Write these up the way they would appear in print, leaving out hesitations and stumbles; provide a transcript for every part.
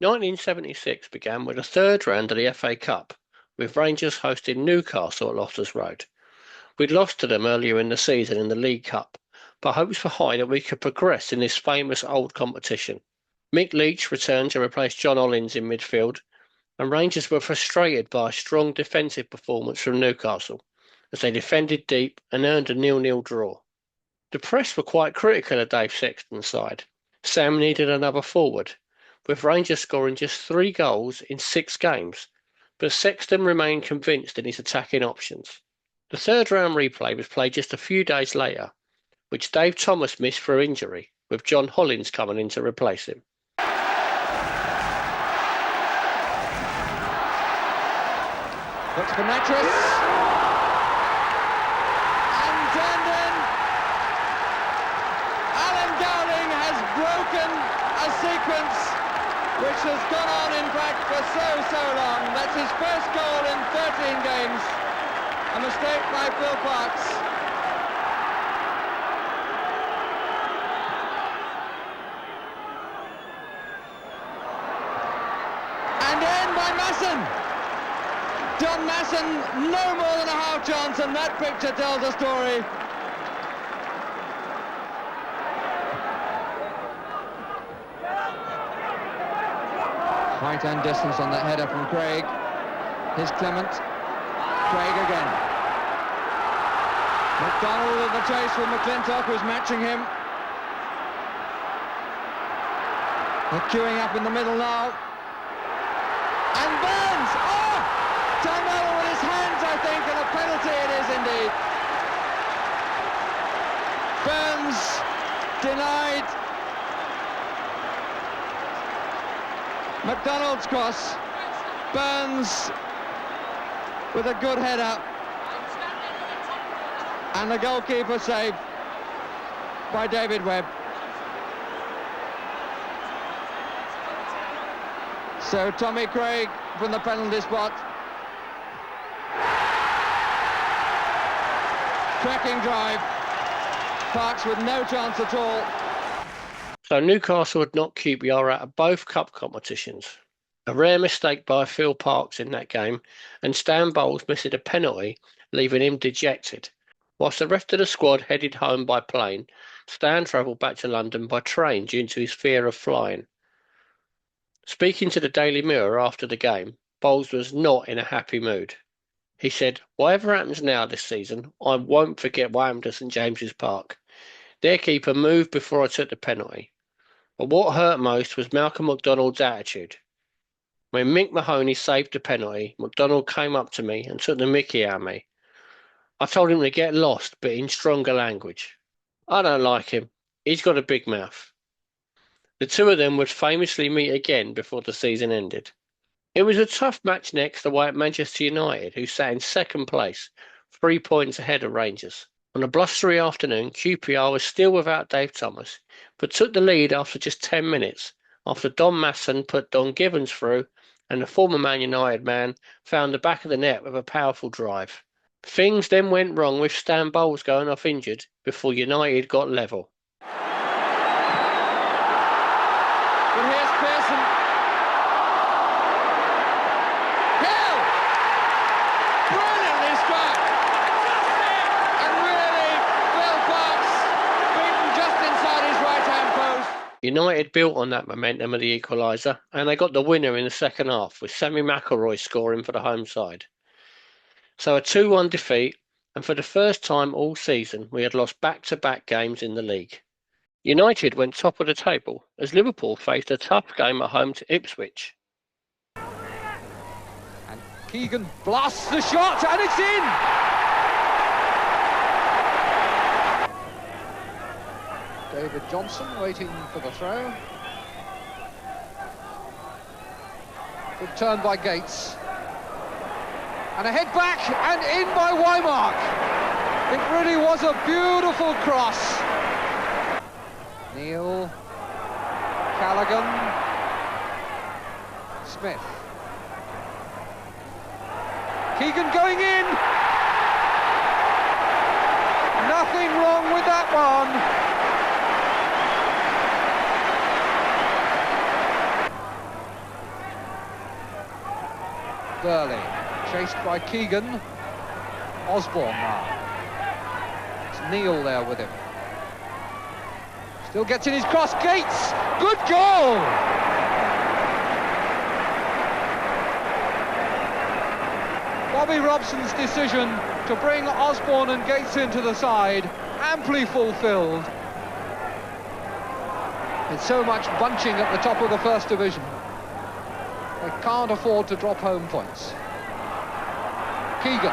1976 began with the third round of the FA Cup, with Rangers hosting Newcastle at Loftus Road. We'd lost to them earlier in the season in the League Cup, but hopes were high that we could progress in this famous old competition. Mick Leach returned to replace John Hollins in midfield, and Rangers were frustrated by a strong defensive performance from Newcastle, as they defended deep and earned a 0-0 draw. The press were quite critical of Dave Sexton's side. Sam needed another forward, with Rangers scoring just 3 goals in 6 games, but Sexton remained convinced in his attacking options. The third round replay was played just a few days later, which Dave Thomas missed through injury, with John Hollins coming in to replace him. Looks for Natras. And turned in. Alan Dowling has broken a sequence which has gone on in fact for so long. That's his first goal in 13 games. A mistake by Phil Parkes. And in by Masson. John Masson, no more than a half chance, and that picture tells a story. Right-hand distance on that header from Craig. Here's Clement. Craig again. McDonald in the chase with McClintock, who's matching him. They're queuing up in the middle now. And Burns! Oh! Done well with his hands, I think, and a penalty it is indeed. Burns denied. McDonald's cross. Burns with a good header. And the goalkeeper saved by David Webb. So Tommy Craig from the penalty spot. Cracking drive. Parkes with no chance at all. So Newcastle had knocked Q.P.R out of both cup competitions. A rare mistake by Phil Parkes in that game, and Stan Bowles missed a penalty, leaving him dejected. Whilst the rest of the squad headed home by plane, Stan travelled back to London by train due to his fear of flying. Speaking to the Daily Mirror after the game, Bowles was not in a happy mood. He said, "Whatever happens now this season, I won't forget what happened to St James's Park. Their keeper moved before I took the penalty. But what hurt most was Malcolm McDonald's attitude. When Mick Mahoney saved the penalty, McDonald came up to me and took the mickey out of me. I told him to get lost, but in stronger language. I don't like him. He's got a big mouth." The two of them would famously meet again before the season ended. It was a tough match next away at Manchester United, who sat in second place, 3 points ahead of Rangers. On a blustery afternoon, Q.P.R was still without Dave Thomas, but took the lead after just 10 minutes, after Don Masson put Don Givens through, and the former Man United man found the back of the net with a powerful drive. Things then went wrong with Stan Bowles going off injured before United got level. But here's Pearson. Hill! Brilliantly struck! And really, Phil Parkes beaten just inside his right-hand post. United built on that momentum of the equaliser, and they got the winner in the second half, with Sammy McIlroy scoring for the home side. So a 2-1 defeat, and for the first time all season we had lost back-to-back games in the league. United went top of the table as Liverpool faced a tough game at home to Ipswich. And Keegan blasts the shot, and it's in! David Johnson waiting for the throw. Good turn by Gates. And a head back, and in by Wymark. It really was a beautiful cross. Neil, Callaghan, Smith. Keegan going in. Nothing wrong with that one. Burley, chased by Keegan. Osborne now. It's Neil there with him. Still gets in his cross. Gates! Good goal! Bobby Robson's decision to bring Osborne and Gates into the side, amply fulfilled. It's so much bunching at the top of the First Division. They can't afford to drop home points. Keegan.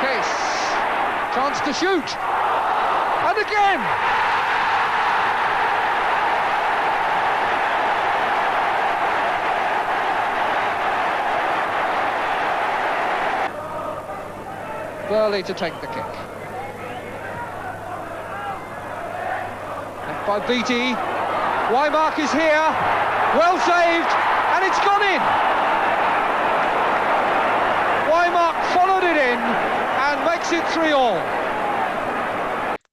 Case. Chance to shoot. And again! Burley to take the kick. And by Beattie. Wymark is here. Well saved. And it's gone in. Wymark followed it in and makes it 3-all.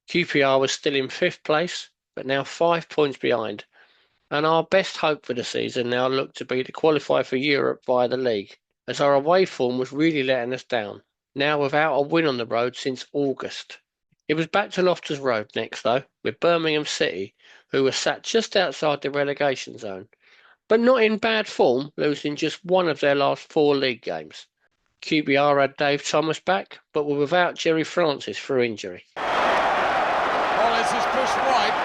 Q.P.R. was still in 5th place, but now 5 points behind. And our best hope for the season now looked to be to qualify for Europe via the league, as our away form was really letting us down. Now without a win on the road since August. It was back to Loftus Road next though, with Birmingham City, who were sat just outside the relegation zone, but not in bad form, losing just one of their last 4 league games. Q.P.R. had Dave Thomas back, but were without Jerry Francis through injury. Collins is pushed wide,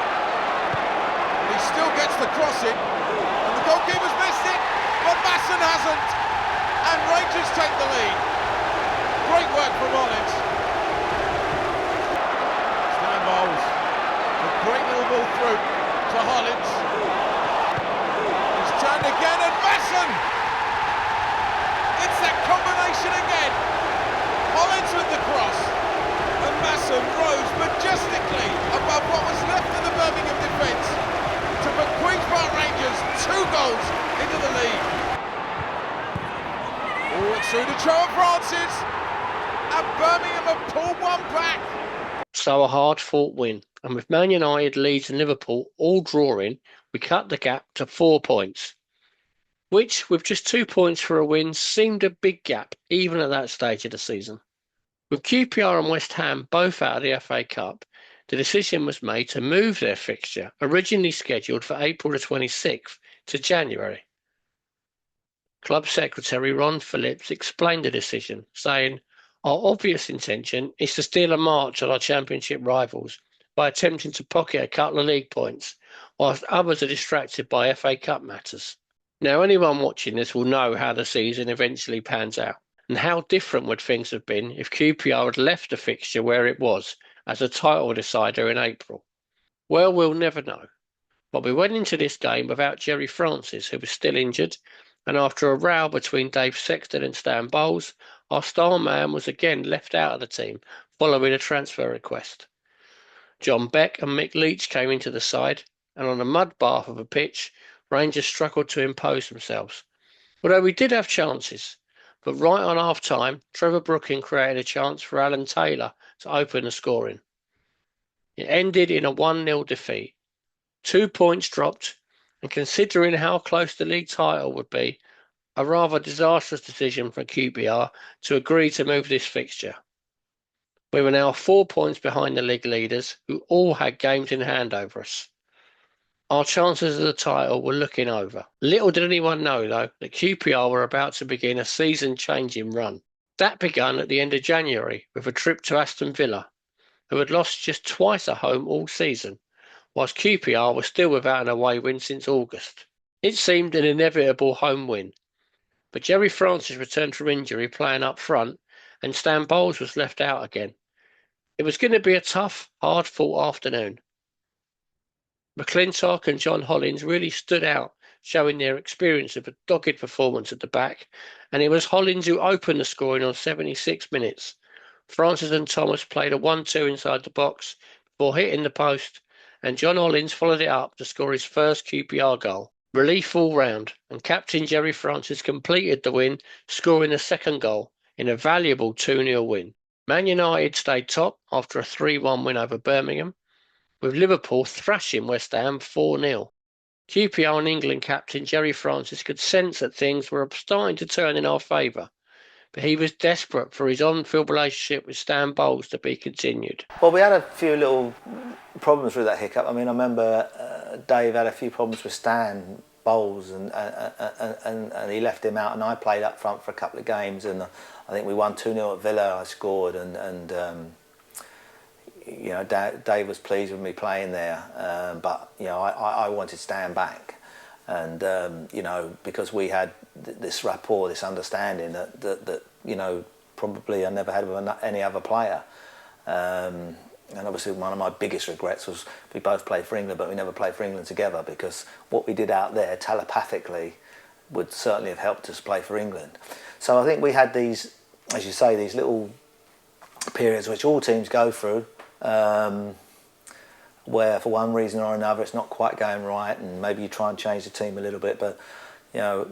but he still gets the crossing, and the goalkeeper's missed it, but Masson hasn't, and Rangers take the lead. Great work from Collins. Stan Bowles, a great little ball through to Hollins. He's turned again, and Masson! It's that combination again. Hollins with the cross, and Masson rose majestically above what was left of the Birmingham defence to put Queen's Park Rangers 2 goals into the lead. Oh, it's through to Trevor Francis. And Birmingham have pulled one back. So a hard-fought win, and with Man United, Leeds and Liverpool all drawing, we cut the gap to 4 points, which, with just 2 points for a win, seemed a big gap even at that stage of the season. With Q.P.R. and West Ham both out of the FA Cup, the decision was made to move their fixture, originally scheduled for April the 26th, to January. Club Secretary Ron Phillips explained the decision, saying, "Our obvious intention is to steal a march on our Championship rivals by attempting to pocket a couple of league points, whilst others are distracted by FA Cup matters." Now, anyone watching this will know how the season eventually pans out, and how different would things have been if Q.P.R. had left the fixture where it was as a title decider in April. Well, we'll never know. But we went into this game without Jerry Francis, who was still injured, and after a row between Dave Sexton and Stan Bowles, our star man was again left out of the team following a transfer request. John Beck and Mick Leach came into the side, and on a mud bath of a pitch, Rangers struggled to impose themselves. Although we did have chances, but right on half-time, Trevor Brooking created a chance for Alan Taylor to open the scoring. It ended in a 1-0 defeat. 2 points dropped, and considering how close the league title would be, a rather disastrous decision for Q.P.R. to agree to move this fixture. We were now 4 points behind the league leaders, who all had games in hand over us. Our chances of the title were looking over. Little did anyone know, though, that Q.P.R. were about to begin a season-changing run. That began at the end of January with a trip to Aston Villa, who had lost just twice at home all season, whilst Q.P.R. was still without an away win since August. It seemed an inevitable home win, but Jerry Francis returned from injury playing up front, and Stan Bowles was left out again. It was going to be a tough, hard-fought afternoon. McClintock and John Hollins really stood out, showing their experience of a dogged performance at the back, and it was Hollins who opened the scoring on 76 minutes. Francis and Thomas played a 1-2 inside the box before hitting the post, and John Hollins followed it up to score his first Q.P.R. goal. Relief all round, and captain Jerry Francis completed the win, scoring the second goal in a valuable 2-0 win. Man United stayed top after a 3-1 win over Birmingham, with Liverpool thrashing West Ham 4-0. QPR and England captain Jerry Francis could sense that things were starting to turn in our favour, but he was desperate for his on-field relationship with Stan Bowles to be continued. Well, we had a few little problems with that hiccup. I mean, I remember Dave had a few problems with Stan Bowles, and he left him out, and I played up front for a couple of games, and I think we won 2-0 at Villa. I scored, and you know, Dave was pleased with me playing there, but you know, I wanted Stan back, and you know, because we had this rapport, this understanding that you know, probably I never had with any other player. And obviously one of my biggest regrets was we both played for England, but we never played for England together, because what we did out there telepathically would certainly have helped us play for England. So I think we had these, as you say, these little periods which all teams go through, where for one reason or another it's not quite going right, and maybe you try and change the team a little bit. But you know,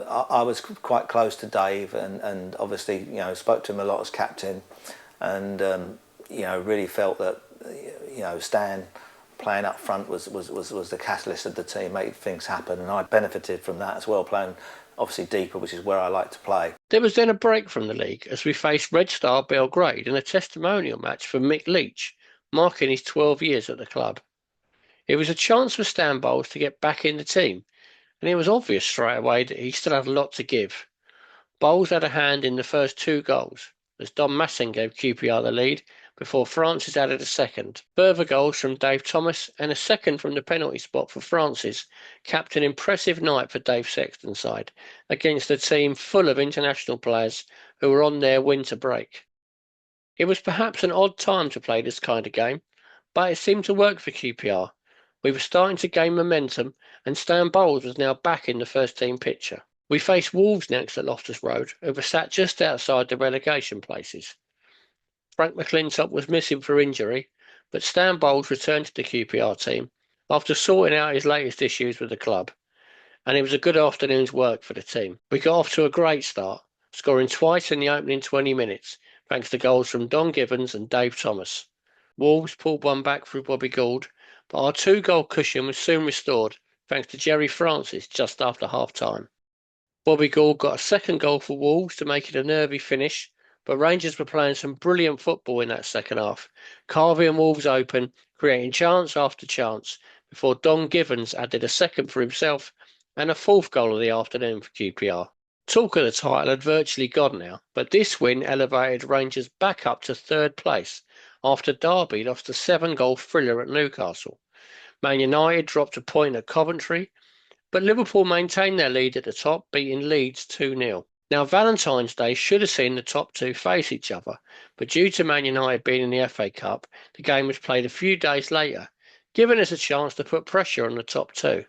I was quite close to Dave, and obviously, you know, spoke to him a lot as captain, and you know, really felt that, you know, Stan playing up front was the catalyst of the team, made things happen, and I benefited from that as well, playing obviously deeper, which is where I like to play. There was then a break from the league as we faced Red Star Belgrade in a testimonial match for Mick Leach, marking his 12 years at the club. It was a chance for Stan Bowles to get back in the team, and it was obvious straight away that he still had a lot to give. Bowles had a hand in the first 2 goals, as Don Masson gave QPR the lead before Francis added a second. Further goals from Dave Thomas and a second from the penalty spot for Francis capped an impressive night for Dave Sexton's side against a team full of international players who were on their winter break. It was perhaps an odd time to play this kind of game, but it seemed to work for QPR. We were starting to gain momentum, and Stan Bowles was now back in the first team picture. We faced Wolves next at Loftus Road, who were sat just outside the relegation places. Frank McClintock was missing for injury, but Stan Bowles returned to the QPR team after sorting out his latest issues with the club, and it was a good afternoon's work for the team. We got off to a great start, scoring twice in the opening 20 minutes, thanks to goals from Don Givens and Dave Thomas. Wolves pulled one back through Bobby Gould, but our 2-goal cushion was soon restored, thanks to Jerry Francis just after half-time. Bobby Gould got a second goal for Wolves to make it a nervy finish, but Rangers were playing some brilliant football in that second half, carving Wolves open, creating chance after chance, before Don Givens added a second for himself and a 4th goal of the afternoon for QPR. Talk of the title had virtually gone now, but this win elevated Rangers back up to 3rd place after Derby lost a 7-goal thriller at Newcastle. Man United dropped a point at Coventry, but Liverpool maintained their lead at the top, beating Leeds 2-0. Now, Valentine's Day should have seen the top 2 face each other, but due to Man United being in the FA Cup, the game was played a few days later, giving us a chance to put pressure on the top 2.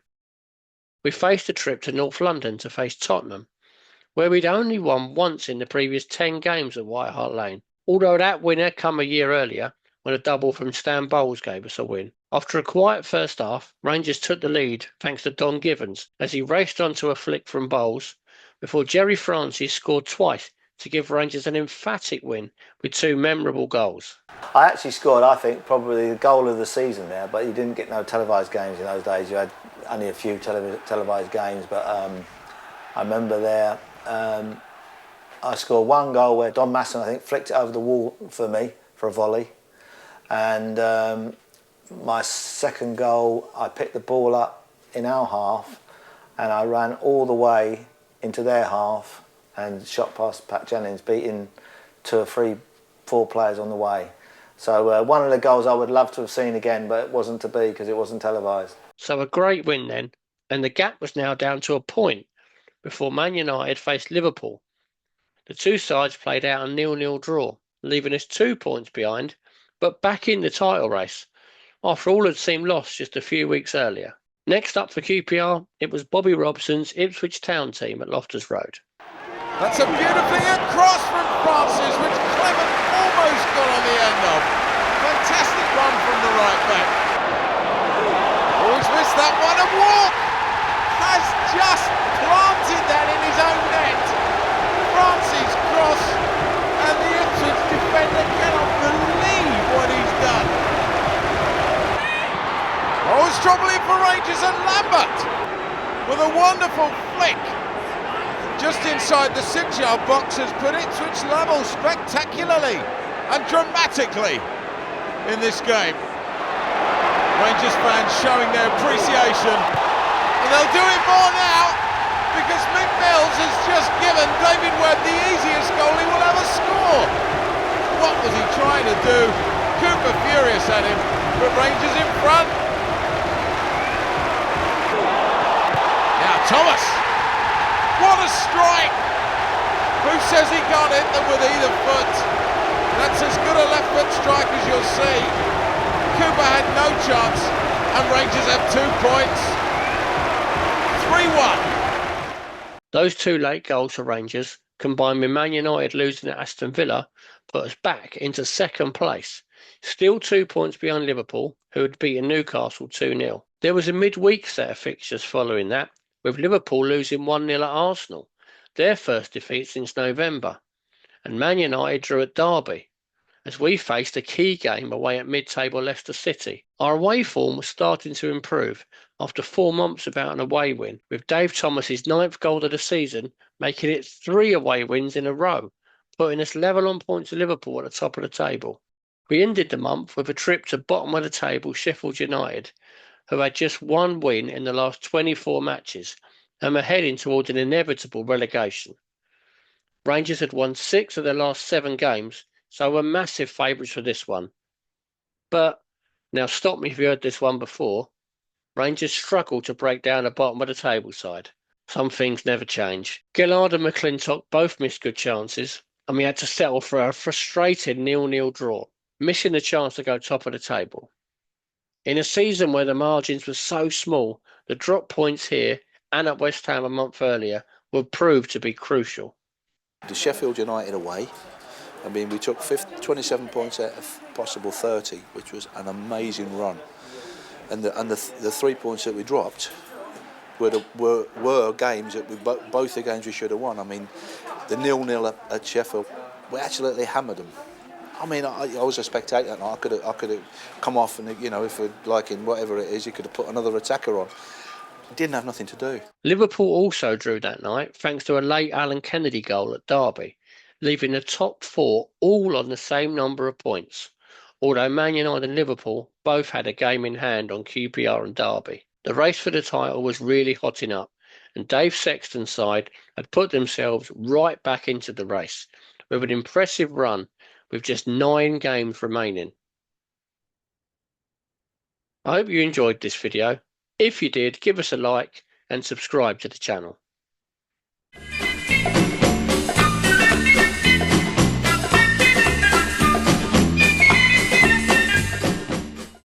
We faced a trip to North London to face Tottenham, where we'd only won once in the previous 10 games at White Hart Lane, although that win had come a year earlier when a double from Stan Bowles gave us a win. After a quiet first half, Rangers took the lead thanks to Don Givens as he raced onto a flick from Bowles, before Jerry Francis scored twice to give Rangers an emphatic win with 2 memorable goals. I actually scored, I think, probably the goal of the season there, but you didn't get no televised games in those days. You had only a few televised games, but I remember there I scored 1 goal where Don Masson, I think, flicked it over the wall for me for a volley, and my second goal, I picked the ball up in our half and I ran all the way into their half and shot past Pat Jennings, beating 2 or 3, 4 players on the way. So one of the goals I would love to have seen again, but it wasn't to be because it wasn't televised. So a great win then, and the gap was now down to a point before Man United faced Liverpool. The 2 sides played out a 0-0 draw, leaving us 2 points behind, but back in the title race, after all had seemed lost just a few weeks earlier. Next up for QPR, it was Bobby Robson's Ipswich Town team at Loftus Road. That's a beautifully hit cross from Francis, which Clement almost got on the end of. Fantastic run from the right back. Always missed that one, and Walk has just planted that in his own net. Francis cross, and the Ipswich defender cannot believe what he's done. Oh, it's troubling for Rangers. Rangers, and Lambert with a wonderful flick just inside the 6-yard box has put Ipswich level spectacularly and dramatically in this game. Rangers fans showing their appreciation, and they'll do it more now because Mick has just given David Webb the easiest goal he will ever score. What was he trying to do? Cooper furious at him, but Rangers in front. Now Thomas, what a strike! Who says he can't hit them with either foot? That's as good a left foot strike as you'll see. Cooper had no chance, and Rangers have 2 points. 3-1. Those 2 late goals for Rangers, combined with Man United losing at Aston Villa, put us back into 2nd place, still 2 points behind Liverpool, who had beaten Newcastle 2-0. There was a midweek set of fixtures following that, with Liverpool losing 1-0 at Arsenal, their first defeat since November, and Man United drew at Derby, as we faced a key game away at mid-table Leicester City. Our away form was starting to improve after 4 months without an away win, with Dave Thomas's 9th goal of the season making it 3 away wins in a row, putting us level on points to Liverpool at the top of the table. We ended the month with a trip to bottom of the table Sheffield United, who had just 1 win in the last 24 matches and were heading towards an inevitable relegation. Rangers had won 6 of their last 7 games, so were massive favourites for this one. But, now stop me if you heard this one before, Rangers struggled to break down the bottom of the table side. Some things never change. Gillard and McClintock both missed good chances, and we had to settle for a frustrating 0-0 draw, missing the chance to go top of the table. In a season where the margins were so small, the drop points here and at West Ham a month earlier would prove to be crucial. The Sheffield United away, I mean, we took 27 points out of possible 30, which was an amazing run. And the 3 points that we dropped were games that both the games we should have won. I mean, the 0-0 at Sheffield, we absolutely hammered them. I mean, I was a spectator and I could have come off and, you know, if we're liking whatever it is, you could have put another attacker on. Didn't have nothing to do. Liverpool also drew that night thanks to a late Alan Kennedy goal at Derby, leaving the top 4 all on the same number of points, although Man United and Liverpool both had a game in hand on Q.P.R and Derby. The race for the title was really hotting up, and Dave Sexton's side had put themselves right back into the race, with an impressive run with just 9 games remaining. I hope you enjoyed this video. If you did, give us a like and subscribe to the channel.